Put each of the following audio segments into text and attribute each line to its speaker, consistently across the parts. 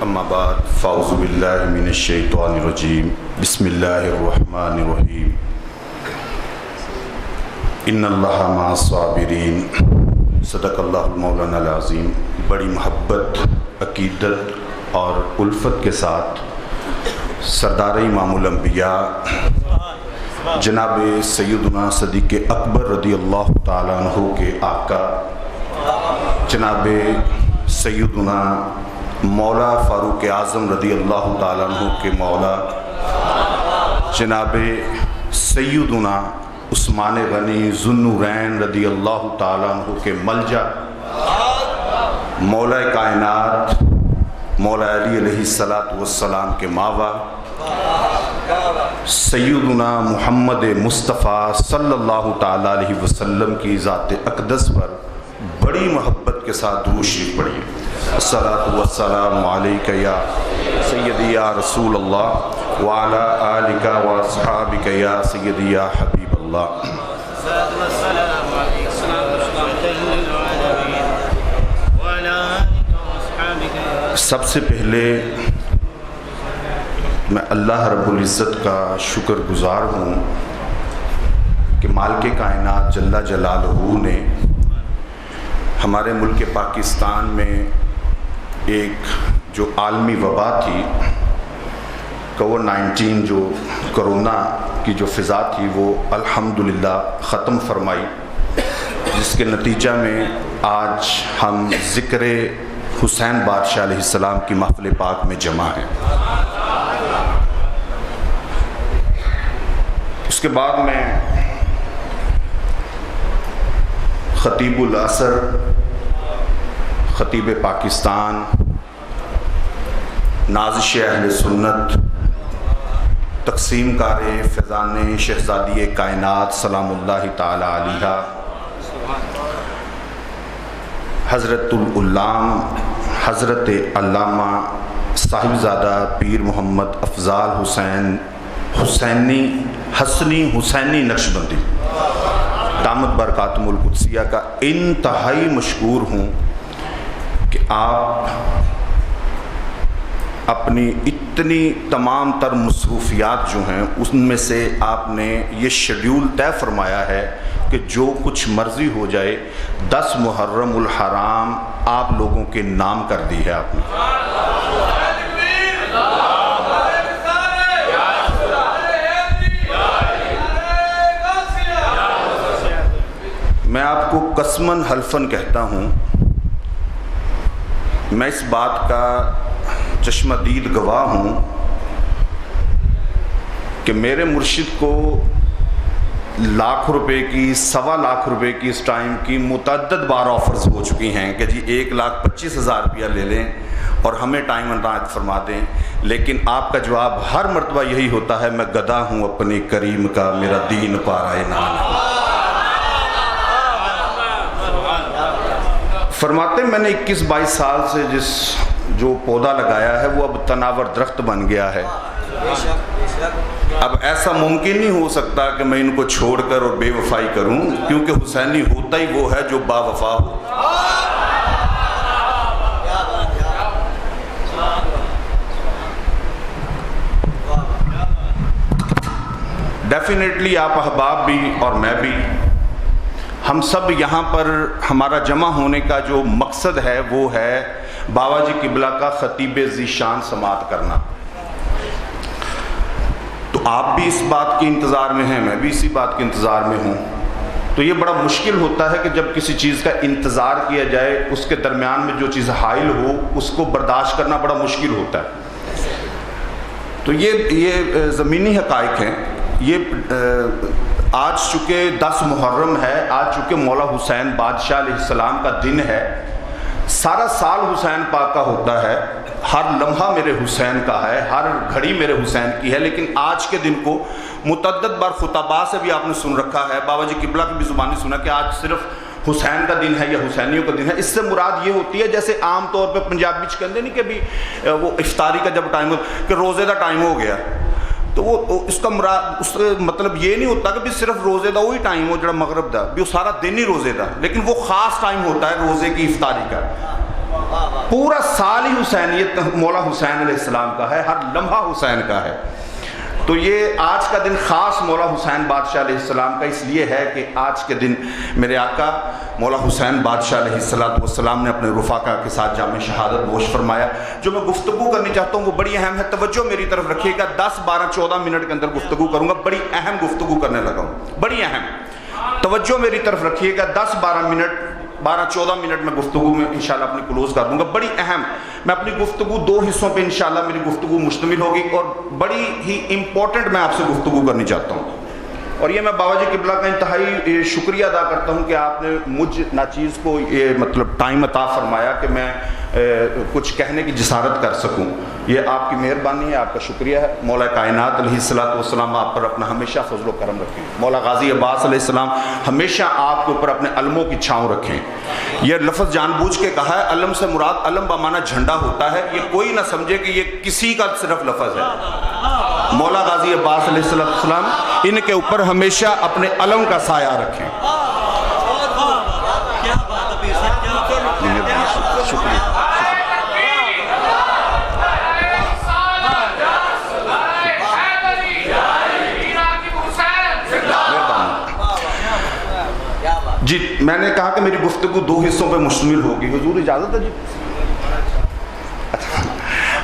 Speaker 1: اما بعد فاعوذ باللہ من الشیطان الرجیم بسم اللہ الرحمن الرحیم ان اللہ مع الصابرین صدق اللہ مولانا العظیم۔ بڑی محبت، عقیدت اور الفت کے ساتھ سردار امام الانبیاء جناب سیدنا صدیق اکبر رضی اللہ تعالیٰ عنہ کے آقا جناب سیدنا مولا فاروق اعظم رضی اللہ تعالیٰ عنہ کے مولا جناب سیدنا عثمان غنی ذو النورین رضی اللہ تعالیٰ عنہ کے ملجا مولا کائنات مولا علی علیہ السلام کے ماوا سیدنا محمد مصطفیٰ صلی اللہ تعالیٰ علیہ وسلم کی ذات اقدس پر بڑی محبت کے ساتھ درود شریف پڑھیے۔ الصلاۃ والسلام علیک یا سیدی یا رسول اللہ وعلی آلک واصحابک یا سیدی یا حبیب اللہ۔ سب سے پہلے میں اللہ رب العزت کا شکر گزار ہوں کہ مالک کائنات جل جلالہ نے ہمارے ملک پاکستان میں ایک جو عالمی وبا تھی کووڈ-19 جو کرونا کی جو فضا تھی وہ الحمدللہ ختم فرمائی، جس کے نتیجہ میں آج ہم ذکر حسین بادشاہ علیہ السلام کی محفل پاک میں جمع ہیں۔ اس کے بعد میں خطیب العصر، خطیب پاکستان، نازش اہل سنت، تقسیم کار فیضان شہزادی کائنات سلام اللہ تعالی علیہ حضرت العلام حضرت علامہ صاحبزادہ پیر محمد افضال حسین حسینی نقشبندی دامت برکاتہم القدسیہ کا انتہائی مشکور ہوں کہ آپ اپنی اتنی تمام تر مصروفیات جو ہیں ان میں سے آپ نے یہ شیڈیول طے فرمایا ہے کہ جو کچھ مرضی ہو جائے 10 محرم الحرام آپ لوگوں کے نام کر دی ہے آپ نے۔ میں آپ کو قسماً حلفاً کہتا ہوں، میں اس بات کا چشمہ دید گواہ ہوں کہ میرے مرشد کو لاکھ روپے کی 1.25 لاکھ روپے کی اس ٹائم کی متعدد بار آفرز ہو چکی ہیں کہ جی 1,25,000 روپیہ لے لیں اور ہمیں ٹائم عنایت فرما دیں، لیکن آپ کا جواب ہر مرتبہ یہی ہوتا ہے میں گدا ہوں اپنے کریم کا، میرا دین پارا نام ہے۔ فرماتے ہیں میں نے 21-22 سال سے جو پودا لگایا ہے وہ اب تناور درخت بن گیا ہے، اب ایسا ممکن نہیں ہو سکتا کہ میں ان کو چھوڑ کر اور بے وفائی کروں، کیونکہ حسینی ہوتا ہی وہ ہے جو با وفا ہو۔ ڈیفینیٹلی آپ احباب بھی اور میں بھی، ہم سب یہاں پر ہمارا جمع ہونے کا جو مقصد ہے وہ ہے بابا جی قبلہ کا خطیب ذیشان سماعت کرنا۔ تو آپ بھی اس بات کے انتظار میں ہیں، میں بھی اسی بات کے انتظار میں ہوں، تو یہ بڑا مشکل ہوتا ہے کہ جب کسی چیز کا انتظار کیا جائے اس کے درمیان میں جو چیز حائل ہو اس کو برداشت کرنا بڑا مشکل ہوتا ہے۔ تو یہ زمینی حقائق ہیں۔ یہ آج چونکہ 10 محرم ہے، آج چونکہ مولا حسین بادشاہ علیہ السلام کا دن ہے، سارا سال حسین پاک کا ہوتا ہے، ہر لمحہ میرے حسین کا ہے، ہر گھڑی میرے حسین کی ہے، لیکن آج کے دن کو متعدد بار خطباء سے بھی آپ نے سن رکھا ہے، بابا جی قبلہ کی بھی زبانی سنا کہ آج صرف حسین کا دن ہے یا حسینیوں کا دن ہے۔ اس سے مراد یہ ہوتی ہے جیسے عام طور پہ پنجابی چ کہندے نہیں کہ بھی وہ افطاری کا جب ٹائم ہو کہ روزے دا ٹائم ہو گیا، تو وہ اس کا مراد اس مطلب یہ نہیں ہوتا کہ بھی صرف روزے دا وہی ٹائم ہو جڑا مغرب دا، بھی وہ سارا دن ہی روزے دا، لیکن وہ خاص ٹائم ہوتا ہے روزے کی افطاری کا۔ پورا سال ہی حسینیت مولا حسین علیہ السلام کا ہے، ہر لمحہ حسین کا ہے۔ تو یہ آج کا دن خاص مولا حسین بادشاہ علیہ السلام کا اس لیے ہے کہ آج کے دن میرے آقا مولا حسین بادشاہ علیہ السلام نے اپنے رفاقہ کے ساتھ جام شہادت نوش فرمایا۔ جو میں گفتگو کرنی چاہتا ہوں وہ بڑی اہم ہے، توجہ میری طرف رکھیے گا۔ 10 12 14 منٹ کے اندر گفتگو کروں گا، بڑی اہم گفتگو کرنے لگا ہوں، بڑی اہم، توجہ میری طرف رکھیے گا۔ 10 12 منٹ 12 14 منٹ میں گفتگو میں انشاءاللہ اپنی کلوز کر دوں گا، بڑی اہم۔ میں اپنی گفتگو 2 حصوں پہ انشاءاللہ میری گفتگو مشتمل ہوگی اور بڑی ہی امپورٹنٹ میں آپ سے گفتگو کرنی چاہتا ہوں۔ اور یہ میں بابا جی قبلہ کا انتہائی شکریہ ادا کرتا ہوں کہ آپ نے مجھ ناچیز کو یہ مطلب ٹائم عطا فرمایا کہ میں کچھ کہنے کی جسارت کر سکوں۔ یہ آپ کی مہربانی ہے، آپ کا شکریہ ہے۔ مولا کائنات علیہ السلام آپ پر اپنا ہمیشہ فضل و کرم رکھیں۔ مولا غازی عباس علیہ السلام ہمیشہ آپ کے اوپر اپنے علموں کی چھاؤں رکھیں۔ یہ لفظ جان بوجھ کے کہا ہے، علم سے مراد علم بمعنی جھنڈا ہوتا ہے، یہ کوئی نہ سمجھے کہ یہ کسی کا صرف لفظ ہے۔ مولا غازی عباس علیہ السلام ان کے اوپر ہمیشہ اپنے علم کا سایہ رکھیں۔ شکریہ۔ جی میں نے کہا کہ میری گفتگو 2 حصوں پہ مشتمل ہوگی، حضور اجازت ہے؟ جی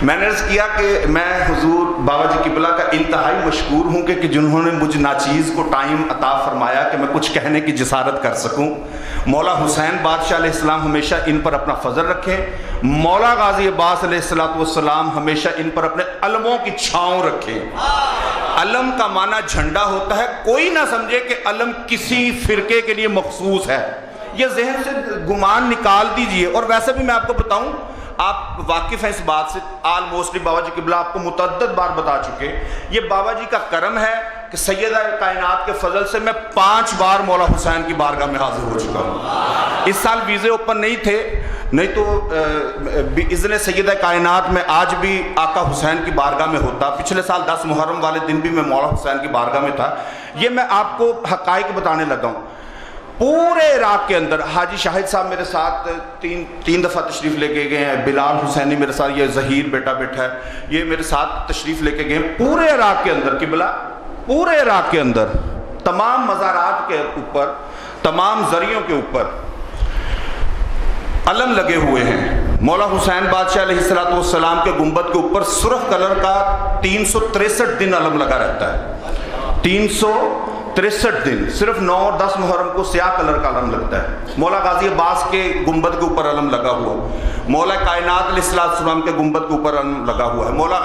Speaker 1: میں نے عرض کیا کہ میں حضور بابا جی قبلہ کا انتہائی مشکور ہوں کہ جنہوں نے مجھ ناچیز کو ٹائم عطا فرمایا کہ میں کچھ کہنے کی جسارت کر سکوں۔ مولا حسین بادشاہ علیہ السلام ہمیشہ ان پر اپنا فضل رکھیں، مولا غازی عباس علیہ السلام ہمیشہ ان پر اپنے علموں کی چھاؤں رکھیں۔ علم کا معنی جھنڈا ہوتا ہے، کوئی نہ سمجھے کہ علم کسی فرقے کے لیے مخصوص ہے، یہ ذہن سے گمان نکال دیجئے۔ اور ویسے بھی میں آپ کو بتاؤں، آپ واقف ہیں اس بات سے، آلموسٹلی بابا جی قبلہ آپ کو متعدد بار بتا چکے، یہ بابا جی کا کرم ہے کہ سیدہ کائنات کے فضل سے میں 5 بار مولا حسین کی بارگاہ میں حاضر ہو چکا ہوں۔ اس سال ویزے اوپن نہیں تھے، نہیں تو باذن سیدہ کائنات میں آج بھی آقا حسین کی بارگاہ میں ہوتا۔ پچھلے سال 10 محرم والے دن بھی میں مولا حسین کی بارگاہ میں تھا۔ یہ میں آپ کو حقائق بتانے لگا ہوں۔ پورے عراق کے اندر حاجی شاہد صاحب میرے ساتھ 3 دفعہ تشریف لے کے گئے ہیں، بلال حسینی میرے ساتھ، یہ ظہیر بیٹا بیٹھا ہے، یہ میرے ساتھ تشریف لے کے گئے ہیں۔ پورے عراق کے اندر قبلہ، پورے عراق کے اندر تمام مزارات کے اوپر، تمام ذریعوں کے اوپر علم لگے ہوئے ہیں۔ مولا حسین بادشاہ علیہ السلام کے گنبد کے اوپر سرخ کلر کا 363 دن علم لگا رہتا ہے، 363 دن، صرف 9 اور 10 محرم کو سیاہ کلر کا علم لگتا ہے۔ مولا غازی عباس کے گنبد کے اوپر علم لگا ہوا، مولا کائنات علیہ السلام کے گنبد کے اوپر علم لگا ہوا ہے، مولا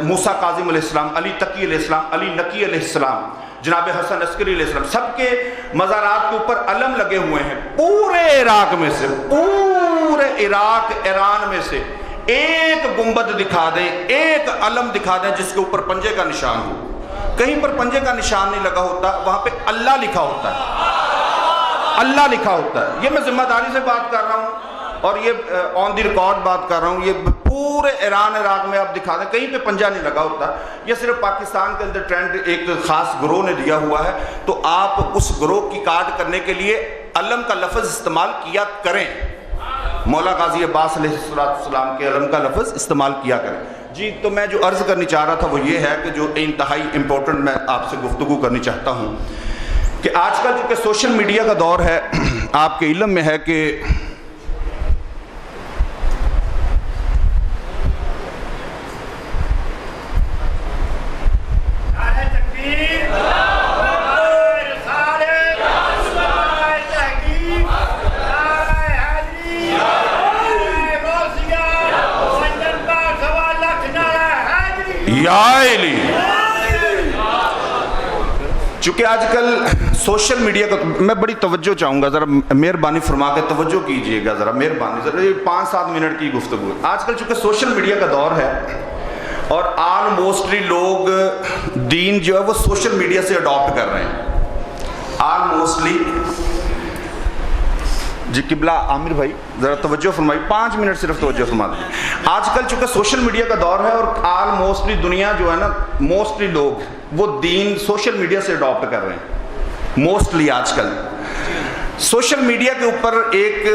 Speaker 1: موسیٰ کاظم علیہ السلام، علی تقی علیہ السلام، علی نقی علیہ السلام، جناب حسن عسکری علیہ السلام، سب کے مزارات کے اوپر علم لگے ہوئے ہیں۔ پورے عراق میں سے، پورے عراق ایران میں سے ایک گنبد دکھا دیں، ایک علم دکھا دیں جس کے اوپر پنجے کا نشان ہو۔ کہیں پر پنجے کا نشان نہیں لگا ہوتا، وہاں پہ اللہ لکھا ہوتا ہے، اللہ لکھا ہوتا ہے۔ یہ میں ذمہ داری سے بات کر رہا ہوں اور یہ آن دی ریکارڈ بات کر رہا ہوں۔ یہ پورے ایران عراق میں آپ دکھا دیں، کہیں پہ پنجہ نہیں لگا ہوتا۔ یہ صرف پاکستان کے اندر ٹرینڈ ایک خاص گروہ نے دیا ہوا ہے، تو آپ اس گروہ کی کاٹ کرنے کے لیے علم کا لفظ استعمال کیا کریں، مولا غازی عباس علیہ السلام کے علم کا لفظ استعمال کیا کریں۔ جی تو میں جو عرض کرنی چاہ رہا تھا وہ یہ ہے کہ جو انتہائی امپورٹنٹ میں آپ سے گفتگو کرنی چاہتا ہوں کہ آج کل چونکہ سوشل میڈیا کا دور ہے، آپ کے علم میں ہے کہ چونکہ آج کل سوشل میڈیا کا، میں بڑی توجہ چاہوں گا، ذرا مہربانی فرما کے توجہ کیجئے گا، ذرا مہربانی، ذرا یہ 5-7 منٹ کی گفتگو ہے۔ آج کل چونکہ سوشل میڈیا کا دور ہے اور آلموسٹلی لوگ دین جو ہے وہ سوشل میڈیا سے اڈاپٹ کر رہے ہیں، آلموسٹلی۔ جی قبلہ عامر بھائی ذرا توجہ فرمائی، 5 منٹ صرف توجہ فرما دیں۔ آج کل چونکہ سوشل میڈیا کا دور ہے اور آلموسٹلی دنیا جو ہے نا، موسٹلی لوگ وہ دین سوشل میڈیا سے اڈاپٹ کر رہے ہیں، موسٹلی آج کل۔ سوشل میڈیا کے اوپر ایک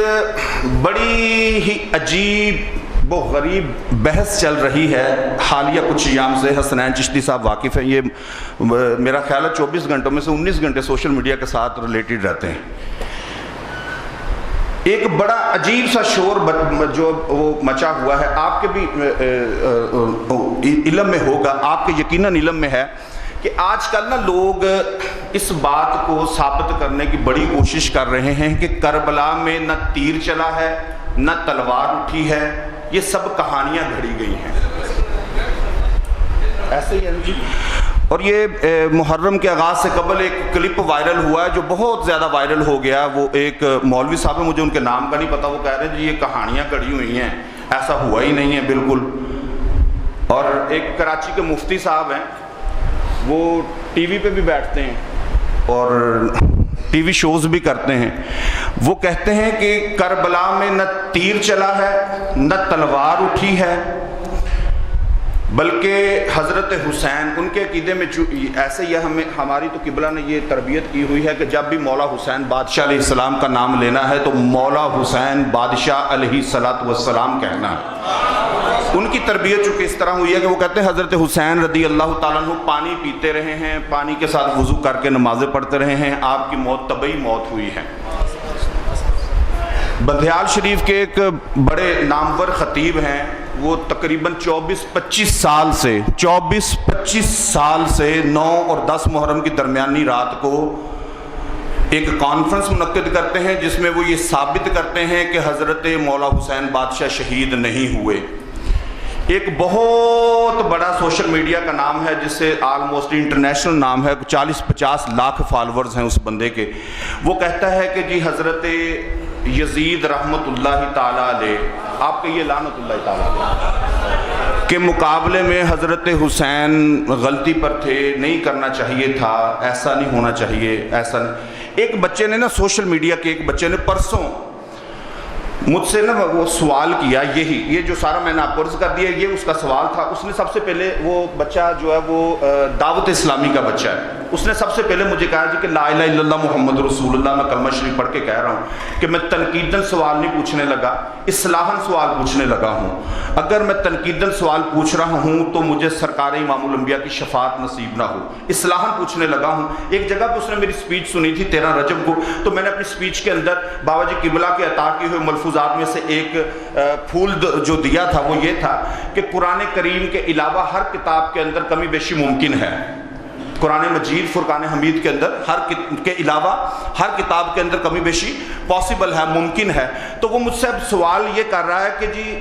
Speaker 1: بڑی ہی عجیب و غریب بحث چل رہی ہے حالیہ کچھ ایام سے. حسنین چشتی صاحب واقف ہیں, یہ میرا خیال ہے 24 گھنٹوں میں سے 19 گھنٹے سوشل میڈیا کے ساتھ ریلیٹڈ رہتے ہیں. ایک بڑا عجیب سا شور جو وہ مچا ہوا ہے, آپ کے بھی علم میں ہوگا, آپ کے یقیناً علم میں ہے کہ آج کل نا لوگ اس بات کو ثابت کرنے کی بڑی کوشش کر رہے ہیں کہ کربلا میں نہ تیر چلا ہے نہ تلوار اٹھی ہے, یہ سب کہانیاں گھڑی گئی ہیں. ایسے ہی ہے جی. اور یہ محرم کے آغاز سے قبل ایک کلپ وائرل ہوا ہے جو بہت زیادہ وائرل ہو گیا. وہ ایک مولوی صاحب ہیں, مجھے ان کے نام کا نہیں پتا, وہ کہہ رہے ہیں جی یہ کہانیاں گھڑی ہوئی ہیں, ایسا ہوا ہی نہیں ہے بالکل. اور ایک کراچی کے مفتی صاحب ہیں, وہ ٹی وی پہ بھی بیٹھتے ہیں اور ٹی وی شوز بھی کرتے ہیں. وہ کہتے ہیں کہ کربلا میں نہ تیر چلا ہے نہ تلوار اٹھی ہے, بلکہ حضرت حسین, ان کے عقیدے میں ایسے ہی ہماری تو قبلہ نے یہ تربیت کی ہوئی ہے کہ جب بھی مولا حسین بادشاہ علیہ السلام کا نام لینا ہے تو مولا حسین بادشاہ علیہ السلام کہنا ہے. ان کی تربیت چونکہ اس طرح ہوئی ہے کہ وہ کہتے ہیں حضرت حسین رضی اللہ تعالیٰ عنہ پانی پیتے رہے ہیں, پانی کے ساتھ وضو کر کے نمازیں پڑھتے رہے ہیں, آپ کی موت طبعی موت ہوئی ہے. بندیال شریف کے ایک بڑے نامور خطیب ہیں, وہ تقریباً 24-25 سال سے 9 اور 10 محرم کی درمیانی رات کو ایک کانفرنس منعقد کرتے ہیں جس میں وہ یہ ثابت کرتے ہیں کہ حضرت مولا حسین بادشاہ شہید نہیں ہوئے. ایک بہت بڑا سوشل میڈیا کا نام ہے جس سے آلموسٹ انٹرنیشنل نام ہے, 40-50 لاکھ فالورز ہیں اس بندے کے. وہ کہتا ہے کہ جی حضرت یزید رحمت اللہ تعالیٰ علیہ, آپ کے یہ لعنت اللہ تعالیٰ علیہ کے مقابلے میں حضرت حسین غلطی پر تھے, نہیں کرنا چاہیے تھا, ایسا نہیں ہونا چاہیے, ایسا نہیں. ایک بچے نے نا سوشل میڈیا کے ایک بچے نے پرسوں مجھ سے نا وہ سوال کیا, یہ جو سارا میں نے آپ کو عرض کر دیا یہ اس کا سوال تھا. اس نے سب سے پہلے, وہ بچہ جو ہے وہ دعوت اسلامی کا بچہ ہے, اس نے سب سے پہلے مجھے کہا جی کہ لا الہ الا اللہ محمد رسول اللہ, میں کلمہ شریف پڑھ کے کہہ رہا ہوں کہ میں تنقیداً سوال نہیں پوچھنے لگا, اصلاحاً سوال پوچھنے لگا ہوں. اگر میں تنقیداً سوال پوچھ رہا ہوں تو مجھے سرکار امام الانبیاء کی شفاعت نصیب نہ ہو, اصلاحاً پوچھنے لگا ہوں. ایک جگہ پہ اس نے میری سپیچ سنی تھی 13 رجب کو, تو میں نے اپنی سپیچ کے اندر بابا جی قبلہ کے عطا کیے ہوئے ملفوظات میں سے ایک پھول جو دیا تھا وہ یہ تھا کہ قرآن کریم کے علاوہ ہر کتاب کے اندر کمی بیشی ممکن ہے. قرآن مجید فرقان حمید کے اندر کے علاوہ ہر کتاب کے اندر کمی بیشی پاسبل ہے, ممکن ہے. تو وہ مجھ سے اب سوال یہ کر رہا ہے کہ جی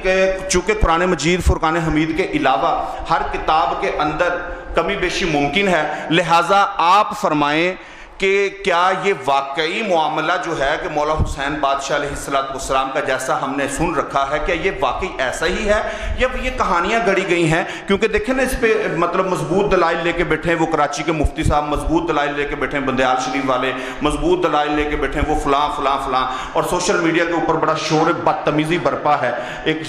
Speaker 1: چونکہ قرآن مجید فرقان حمید کے علاوہ ہر کتاب کے اندر کمی بیشی ممکن ہے, لہٰذا آپ فرمائیں کہ کیا یہ واقعی معاملہ جو ہے کہ مولا حسین بادشاہ علیہ السلام کا جیسا ہم نے سن رکھا ہے, کیا یہ واقعی ایسا ہی ہے یا یہ کہانیاں گھڑی گئی ہیں؟ کیونکہ دیکھیں نا اس پہ مطلب مضبوط دلائل لے کے بیٹھے ہیں وہ کراچی کے مفتی صاحب, مضبوط دلائل لے کے بیٹھے ہیں بندیال شریف والے, مضبوط دلائل لے کے بیٹھے ہیں وہ فلاں فلاں فلاں, اور سوشل میڈیا کے اوپر بڑا شور بدتمیزی برپا ہے, ایک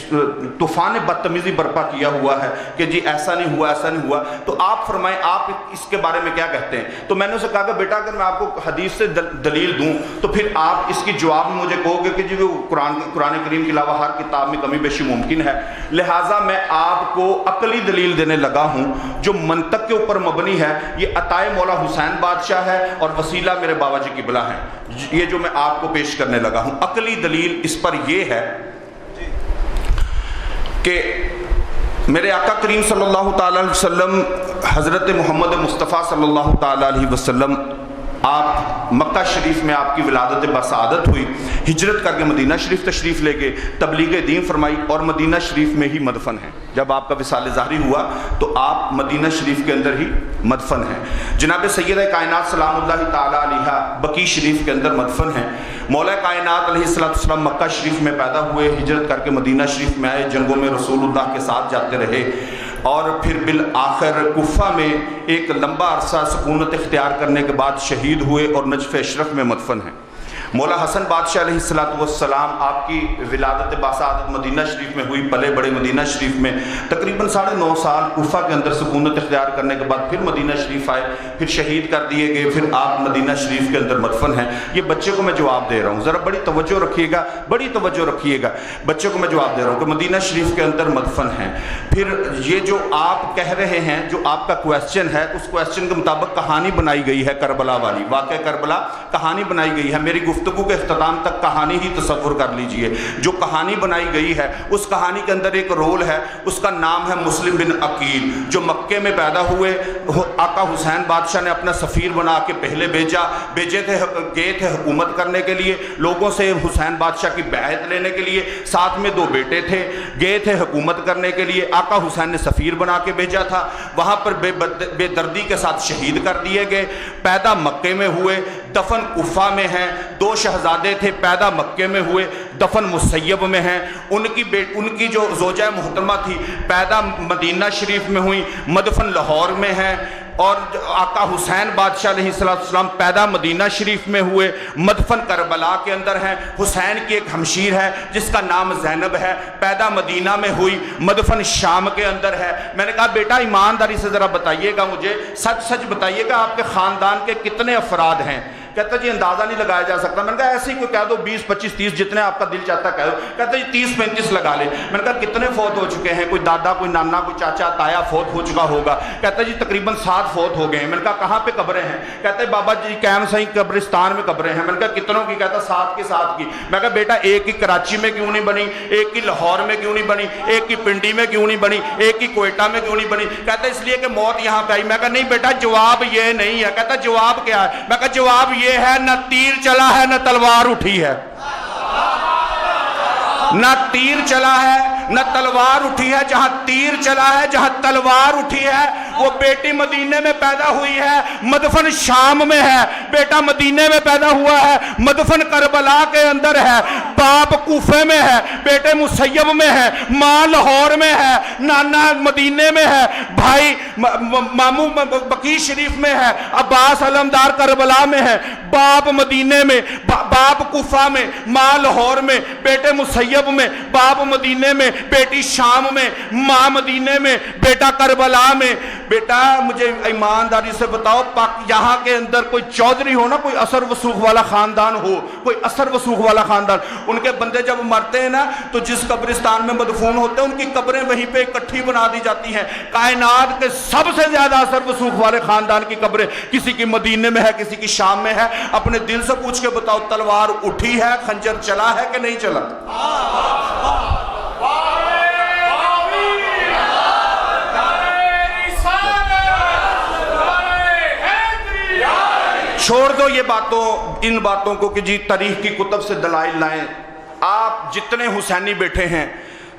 Speaker 1: طوفان بدتمیزی برپا کیا ہوا ہے کہ جی ایسا نہیں ہوا, ایسا نہیں ہوا. تو آپ فرمائیں آپ اس کے بارے میں کیا کہتے ہیں؟ تو میں نے اسے کہا کہ بیٹا اگر آپ کو حدیث سے دلیل دوں تو پھر آپ اس کی جواب میں مجھے کہو گے کہ جی وہ قرآن کریم کے علاوہ ہر کتاب میں کمی بیشی ممکن ہے. لہٰذا میں آپ کو عقلی دلیل دینے لگا ہوں جو منطق کے اوپر مبنی ہے. یہ عطائے مولا حسین بادشاہ ہے اور وسیلہ میرے بابا جی قبلہ ہیں. یہ جو میں آپ کو پیش کرنے لگا ہوں عقلی دلیل اس پر یہ ہے کہ میرے آقا کریم صلی اللہ تعالی علیہ وسلم, حضرت محمد مصطفیٰ صلی اللہ تعالی علیہ وسلم, آپ مکہ شریف میں آپ کی ولادت بسعادت ہوئی, ہجرت کر کے مدینہ شریف تشریف لے گئے, تبلیغ دین فرمائی اور مدینہ شریف میں ہی مدفن ہیں. جب آپ کا وصال ظاہری ہوا تو آپ مدینہ شریف کے اندر ہی مدفن ہیں. جناب سیدہ کائنات سلام اللہ تعالی علیہ بقیع شریف کے اندر مدفن ہیں. مولا کائنات علیہ السلام مکہ شریف میں پیدا ہوئے, ہجرت کر کے مدینہ شریف میں آئے, جنگوں میں رسول اللہ کے ساتھ جاتے رہے اور پھر بالآخر کوفہ میں ایک لمبا عرصہ سکونت اختیار کرنے کے بعد شہید ہوئے اور نجف اشرف میں مدفن ہیں. مولا حسن بادشاہ علیہ السلام آپ کی ولادت باسعادت مدینہ شریف میں ہوئی، پلے بڑے مدینہ شریف میں، تقریباً 9.5 سال کوفہ کے اندر سکونت اختیار کرنے کے بعد پھر مدینہ شریف آئے، پھر شہید کر دیے گئے، پھر آپ مدینہ شریف کے اندر مدفن ہیں۔ یہ بچے کو میں جواب دے رہا ہوں، ذرا بڑی توجہ رکھیے گا، بڑی توجہ رکھیے گا، بچے کو میں جواب دے رہا ہوں کہ مدینہ شریف کے اندر مدفن ہیں۔ پھر یہ جو آپ کہہ رہے ہیں، جو آپ کا کویسچن ہے، اس کویسچن کے مطابق کہانی بنائی گئی ہے کربلا والی، واقعہ کربلا کہانی بنائی گئی ہے۔ میری گفتگو کے اختتام تک کہانی ہی تصور کر لیجئے۔ جو کہانی بنائی گئی ہے اس کہانی کے اندر ایک رول ہے، اس کا نام ہے مسلم بن عقیل، جو مکے میں پیدا ہوئے۔ آقا حسین بادشاہ نے اپنا سفیر بنا کے پہلے گئے تھے حکومت کرنے کے لیے، لوگوں سے حسین بادشاہ کی بیعت لینے کے لیے، ساتھ میں 2 بیٹے تھے، گئے تھے حکومت کرنے کے لیے۔ آقا حسین نے سفیر بنا کے بھیجا تھا، وہاں پر بے دردی کے ساتھ شہید کر دیے گئے۔ پیدا مکے میں ہوئے، دفن کوفہ میں ہیں۔ 2 شہزادے تھے، پیدا مکے میں ہوئے، دفن مسیب میں ہیں۔ ان کی جو زوجہ محترمہ تھی پیدا مدینہ شریف میں ہوئی، مدفن لاہور میں ہیں۔ اور آقا حسین بادشاہ علیہ السلام پیدا مدینہ شریف میں ہوئے، مدفن کربلا کے اندر ہیں۔ حسین کی ایک ہمشیر ہے جس کا نام زینب ہے، پیدا مدینہ میں ہوئی، مدفن شام کے اندر ہے۔ میں نے کہا بیٹا ایمانداری سے ذرا بتائیے گا، مجھے سچ بتائیے گا آپ کے خاندان کے کتنے افراد ہیں؟ کہتا جی اندازہ نہیں لگایا جا سکتا۔ میں نے کہا ایسے ہی کوئی کہہ دو 20 25 30 جتنے آپ کا دل چاہتا کہہ دو۔ کہتا جی 30 35 لگا لے۔ میں نے کہا کتنے فوت ہو چکے ہیں؟ کوئی دادا، کوئی نانا، کوئی چاچا تایا فوت ہو چکا ہوگا۔ کہتا جی تقریباً 7 فوت ہو گئے ہیں۔ میں نے کہا کہاں پہ قبریں ہیں؟ کہتا ہے بابا جی قیم صحیح قبرستان میں قبریں ہیں۔ میں نے کہا کتنوں کی؟ کہتا 7 کی 7 کی۔ میں کہا بیٹا ایک کی کراچی میں کیوں نہیں بنی، ایک کی لاہور میں کیوں نہیں بنی، ایک کی پنڈی میں کیوں نہیں بنی، ایک کی کوئٹہ میں کیوں نہیں بنی؟ کہتا اس لیے کہ موت یہاں پہ آئی۔ میں کہا نہیں بیٹا جواب یہ نہیں ہے۔ کہتا جواب کیا ہے؟ میں کہا جواب یہ ہے نہ تیر چلا ہے نہ تلوار اٹھی ہے، نہ تیر چلا ہے نہ تلوار اٹھی ہے۔ جہاں تیر چلا ہے، جہاں تلوار اٹھی ہے، وہ بیٹی مدینے میں پیدا ہوئی ہے، مدفن شام میں ہے۔ بیٹا مدینے میں پیدا ہوا ہے، مدفن کربلا کے اندر ہے، باپ کوفے میں ہے، بیٹے مسیب میں ہے، ماں لاہور میں ہے، نانا مدینے میں ہے، بھائی ماموں بقیع شریف میں ہے، عباس علمدار کربلا میں ہے، باپ مدینے میں، باپ کوفہ میں، ماں لاہور میں، بیٹے مسیب میں، باپ مدینے میں، بیٹی شام میں، ماں مدینے میں، بیٹا کربلا میں۔ بیٹا مجھے ایمانداری سے بتاؤ، یہاں کے اندر کوئی چودھری ہو نا، کوئی اثر وسوخ والا خاندان ہو، کوئی اثر وسوخ والا خاندان، ان کے بندے جب مرتے ہیں نا تو جس قبرستان میں مدفون ہوتے ہیں ان کی قبریں وہیں پہ اکٹھی بنا دی جاتی ہیں۔ کائنات کے سب سے زیادہ اثر وسوخ والے خاندان کی قبریں کسی کی مدینے میں ہے، کسی کی شام میں ہے۔ اپنے دل سے پوچھ کے بتاؤ تلوار اٹھی ہے، خنجر چلا ہے کہ نہیں چلا؟ چھوڑ دو یہ ان باتوں کو کہ جی تاریخ کی کتب سے دلائل لائیں۔ آپ جتنے حسینی بیٹھے ہیں،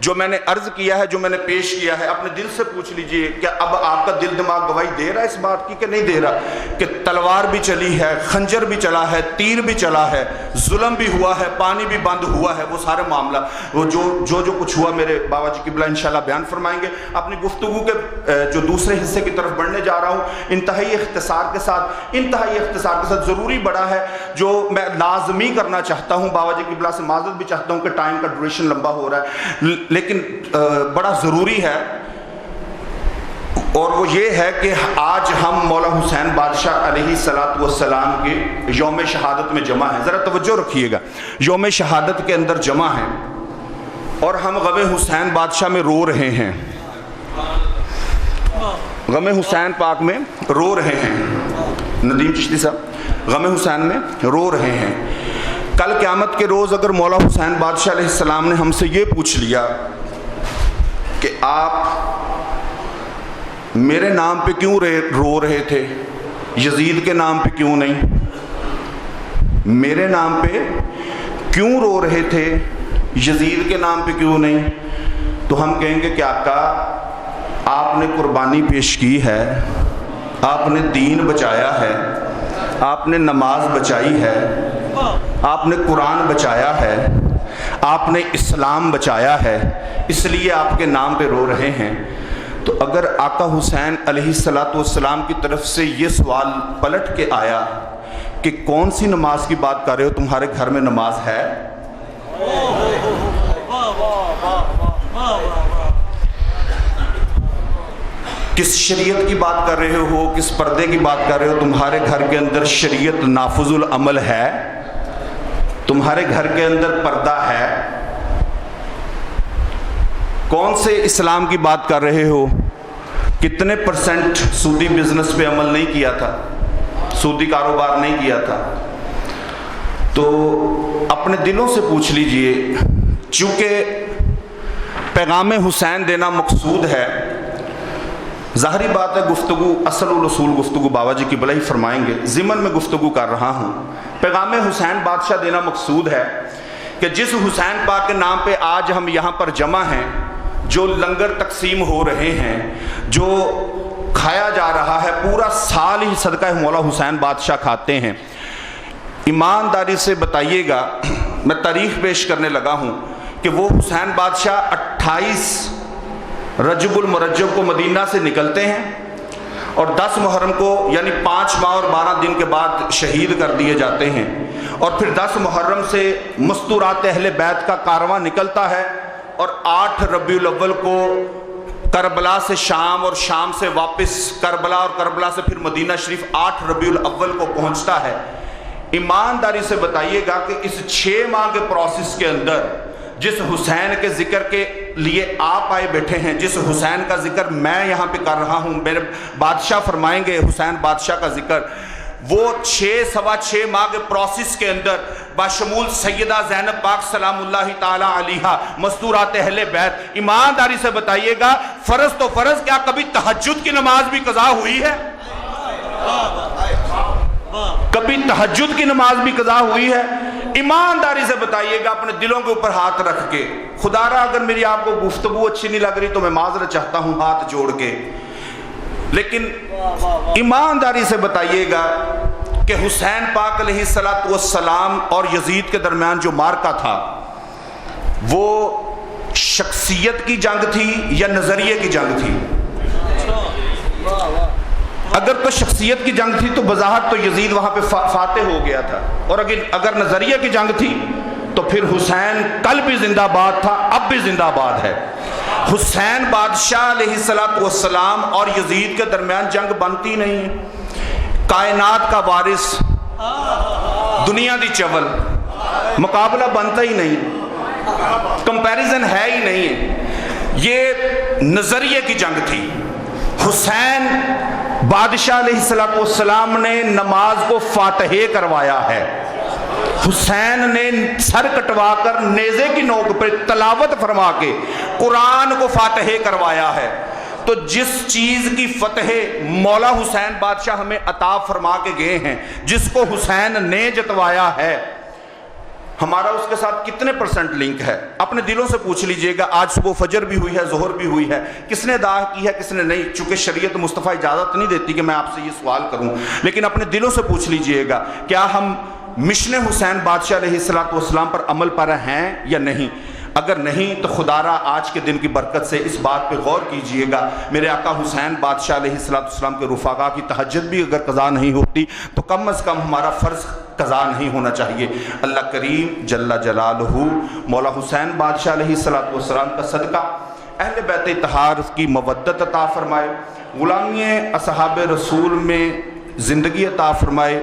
Speaker 1: جو میں نے عرض کیا ہے، جو میں نے پیش کیا ہے، اپنے دل سے پوچھ لیجئے کہ اب آپ کا دل دماغ گواہی دے رہا ہے اس بات کی کہ نہیں دے رہا کہ تلوار بھی چلی ہے، خنجر بھی چلا ہے، تیر بھی چلا ہے، ظلم بھی ہوا ہے، پانی بھی بند ہوا ہے۔ وہ سارے معاملہ وہ جو کچھ ہوا میرے بابا جی قبلہ انشاءاللہ بیان فرمائیں گے۔ اپنی گفتگو کے جو دوسرے حصے کی طرف بڑھنے جا رہا ہوں، انتہائی اختصار کے ساتھ ضروری بڑا ہے جو میں لازمی کرنا چاہتا ہوں، بابا جی قبلہ سے معذرت بھی چاہتا ہوں کہ ٹائم کا ڈیوریشن لمبا ہو رہا ہے، لیکن بڑا ضروری ہے، اور وہ یہ ہے کہ آج ہم مولا حسین بادشاہ علیہ السلام کے یوم شہادت میں جمع ہیں۔ ذرا توجہ رکھیے گا، یوم شہادت کے اندر جمع ہیں اور ہم غم حسین بادشاہ میں رو رہے ہیں، غم حسین پاک میں رو رہے ہیں۔ ندیم چشتی صاحب غم حسین میں رو رہے ہیں۔ کل قیامت کے روز اگر مولا حسین بادشاہ علیہ السلام نے ہم سے یہ پوچھ لیا کہ آپ میرے نام پہ کیوں رو رہے تھے، یزید کے نام پہ کیوں نہیں، میرے نام پہ کیوں رو رہے تھے، یزید کے نام پہ کیوں نہیں، تو ہم کہیں گے کہ آقا آپ نے قربانی پیش کی ہے، آپ نے دین بچایا ہے، آپ نے نماز بچائی ہے، آپ نے قرآن بچایا ہے، آپ نے اسلام بچایا ہے، اس لیے آپ کے نام پہ رو رہے ہیں۔ تو اگر آقا حسین علیہ السلام کی طرف سے یہ سوال پلٹ کے آیا کہ کون سی نماز کی بات کر رہے ہو، تمہارے گھر میں نماز ہے؟ کس شریعت کی بات کر رہے ہو، کس پردے کی بات کر رہے ہو؟ تمہارے گھر کے اندر شریعت نافذ العمل ہے؟ تمہارے گھر کے اندر پردہ ہے؟ کون سے اسلام کی بات کر رہے ہو؟ کتنے پرسنٹ سودی بزنس پہ عمل نہیں کیا تھا، سودی کاروبار نہیں کیا تھا؟ تو اپنے دلوں سے پوچھ لیجئے، چونکہ پیغام حسین دینا مقصود ہے، ظاہری بات ہے گفتگو اصل و رسول گفتگو بابا جی قبلہ ہی فرمائیں گے، ضمن میں گفتگو کر رہا ہوں۔ پیغام حسین بادشاہ دینا مقصود ہے کہ جس حسین پاک کے نام پہ آج ہم یہاں پر جمع ہیں، جو لنگر تقسیم ہو رہے ہیں، جو کھایا جا رہا ہے، پورا سال ہی صدقہ مولا حسین بادشاہ کھاتے ہیں۔ ایمانداری سے بتائیے گا، میں تاریخ پیش کرنے لگا ہوں کہ وہ حسین بادشاہ 28 رجب المرجب کو مدینہ سے نکلتے ہیں اور 10 محرم کو یعنی 5 ماہ اور 12 دن کے بعد شہید کر دیے جاتے ہیں، اور پھر 10 محرم سے مستورات اہل بیت کا کارواں نکلتا ہے، اور 8 ربیع الاول کو کربلا سے شام اور شام سے واپس کربلا، اور کربلا سے پھر مدینہ شریف 8 ربیع الاول کو پہنچتا ہے۔ ایمانداری سے بتائیے گا کہ اس 6 ماہ کے پروسیس کے اندر جس حسین کے ذکر کے لیے آپ آئے بیٹھے ہیں، جس حسین کا ذکر میں یہاں پہ کر رہا ہوں، میرے بادشاہ فرمائیں گے حسین بادشاہ کا ذکر، وہ 6 ماہ کے پروسیس کے اندر باشمول سیدہ زینب پاک سلام اللہ تعالی علیہا، مستورات اہل بیت، ایمانداری سے بتائیے گا فرض تو فرض، کیا کبھی تہجد کی نماز بھی قضا ہوئی ہے؟ کبھی تہجد کی نماز بھی قضا ہوئی ہے؟ ایمانداری سے بتائیے گا اپنے دلوں کے اوپر ہاتھ رکھ کے، خدا را اگر میری آپ کو گفتگو اچھی نہیں لگ رہی تو میں معذرت چاہتا ہوں ہاتھ جوڑ کے، لیکن ایمانداری سے بتائیے گا کہ حسین پاک علیہ السلام اور یزید کے درمیان جو مارکا تھا، وہ شخصیت کی جنگ تھی یا نظریے کی جنگ تھی؟ اگر تو شخصیت کی جنگ تھی تو بظاہر تو یزید وہاں پہ فاتح ہو گیا تھا، اور اگر نظریے کی جنگ تھی تو پھر حسین کل بھی زندہ باد تھا، اب بھی زندہ باد ہے۔ حسین بادشاہ علیہ السلام اور یزید کے درمیان جنگ بنتی نہیں ہے، کائنات کا وارث، دنیا دی چول، مقابلہ بنتا ہی نہیں، کمپیریزن ہے ہی نہیں ہے، یہ نظریے کی جنگ تھی۔ حسین بادشاہ علیہ السلام نے نماز کو فاتح کروایا ہے، حسین نے سر کٹوا کر نیزے کی نوک پر تلاوت فرما کے قرآن کو فاتح کروایا ہے۔ تو جس چیز کی فتح مولا حسین بادشاہ ہمیں عطا فرما کے گئے ہیں، جس کو حسین نے جتوایا ہے، ہمارا اس کے ساتھ کتنے پرسنٹ لنک ہے؟ اپنے دلوں سے پوچھ لیجئے گا۔ آج صبح فجر بھی ہوئی ہے، ظہر بھی ہوئی ہے، کس نے ادا کی ہے کس نے نہیں؟ چونکہ شریعت مصطفیٰ اجازت نہیں دیتی کہ میں آپ سے یہ سوال کروں، لیکن اپنے دلوں سے پوچھ لیجئے گا، کیا ہم مشن حسین بادشاہ علیہ السلام پر عمل پر ہیں یا نہیں؟ اگر نہیں تو خدا را آج کے دن کی برکت سے اس بات پہ غور کیجئے گا، میرے آقا حسین بادشاہ علیہ السلام کے رفقا کی تہجد بھی اگر قضا نہیں ہوتی تو کم از کم ہمارا فرض قضا نہیں ہونا چاہیے۔ اللہ کریم جل جلالہ مولا حسین بادشاہ علیہ السلام کا صدقہ اہل بیت اطہار کی مودت عطا فرمائے، غلامی اصحاب رسول میں زندگی عطا فرمائے،